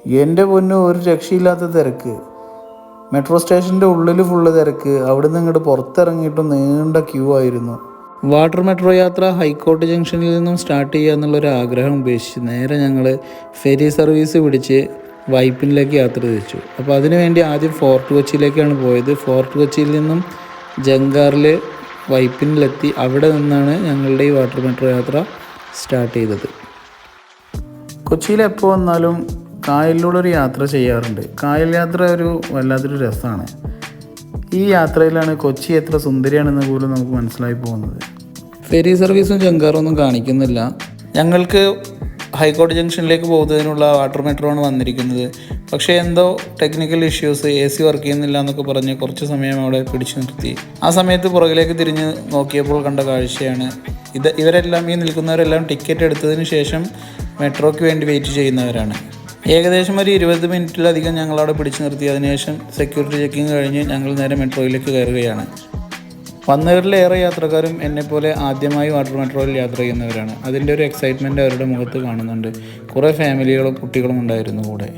എൻ്റെ പൊന്നു, ഒരു രക്ഷയില്ലാത്ത തിരക്ക്. മെട്രോ സ്റ്റേഷൻ്റെ ഉള്ളിൽ ഫുള്ള് തിരക്ക്. അവിടെ നിന്ന് ഇങ്ങോട്ട് പുറത്തിറങ്ങിയിട്ടും നീണ്ട ക്യൂ ആയിരുന്നു. വാട്ടർ മെട്രോ യാത്ര ഹൈക്കോർട്ട് ജംഗ്ഷനിൽ നിന്നും സ്റ്റാർട്ട് ചെയ്യുക എന്നുള്ളൊരു ആഗ്രഹം ഉപേക്ഷിച്ച് നേരെ ഞങ്ങൾ ഫെരി സർവീസ് പിടിച്ച് വൈപ്പിനിലേക്ക് യാത്ര തിരിച്ചു. അപ്പോൾ അതിനുവേണ്ടി ആദ്യം ഫോർട്ട് കൊച്ചിയിലേക്കാണ് പോയത്. ഫോർട്ട് കൊച്ചിയിൽ നിന്നും ജങ്കാറിൽ വൈപ്പിനിലെത്തി അവിടെ നിന്നാണ് ഞങ്ങളുടെ ഈ വാട്ടർ മെട്രോ യാത്ര സ്റ്റാർട്ട് ചെയ്തത്. കൊച്ചിയിൽ എപ്പോൾ വന്നാലും കായലിലൂടെ ഒരു യാത്ര ചെയ്യാറുണ്ട്. കായൽ യാത്ര ഒരു വല്ലാത്തൊരു രസമാണ്. ഈ യാത്രയിലാണ് കൊച്ചി എത്ര സുന്ദരിയാണെന്ന് പോലും നമുക്ക് മനസ്സിലായി പോകുന്നത്. ഫെരി സർവീസും ജങ്കാറും ഒന്നും കാണിക്കുന്നില്ല. ഞങ്ങൾക്ക് ഹൈക്കോടതി ജംഗ്ഷനിലേക്ക് പോകുന്നതിനുള്ള വാട്ടർ മെട്രോ ആണ് വന്നിരിക്കുന്നത്. പക്ഷേ എന്തോ ടെക്നിക്കൽ ഇഷ്യൂസ്, AC വർക്ക് ചെയ്യുന്നില്ല എന്നൊക്കെ പറഞ്ഞ് കുറച്ച് സമയം അവിടെ പിടിച്ചു നിർത്തി. ആ സമയത്ത് പുറകിലേക്ക് തിരിഞ്ഞ് നോക്കിയപ്പോൾ കണ്ട കാഴ്ചയാണ് ഇവരെല്ലാം, ഈ നിൽക്കുന്നവരെല്ലാം ടിക്കറ്റ് എടുത്തതിന് ശേഷം മെട്രോയ്ക്ക് വേണ്ടി വെയിറ്റ് ചെയ്യുന്നവരാണ്. ഏകദേശം ഒരു 20 മിനിറ്റിലധികം ഞങ്ങളവിടെ പിടിച്ചു നിർത്തി. അതിനുശേഷം സെക്യൂരിറ്റി ചെക്കിങ് കഴിഞ്ഞ് ഞങ്ങൾ നേരെ മെട്രോയിലേക്ക് കയറുകയാണ്. വന്നവരിലേറെ യാത്രക്കാരും എന്നെപ്പോലെ ആദ്യമായി വാട്ടർ മെട്രോയിൽ യാത്ര ചെയ്യുന്നവരാണ്. അതിൻ്റെ ഒരു എക്സൈറ്റ്മെൻറ്റ് അവരുടെ മുഖത്ത് കാണുന്നുണ്ട്. കുറേ ഫാമിലികളും കുട്ടികളും ഉണ്ടായിരുന്നു കൂടെ.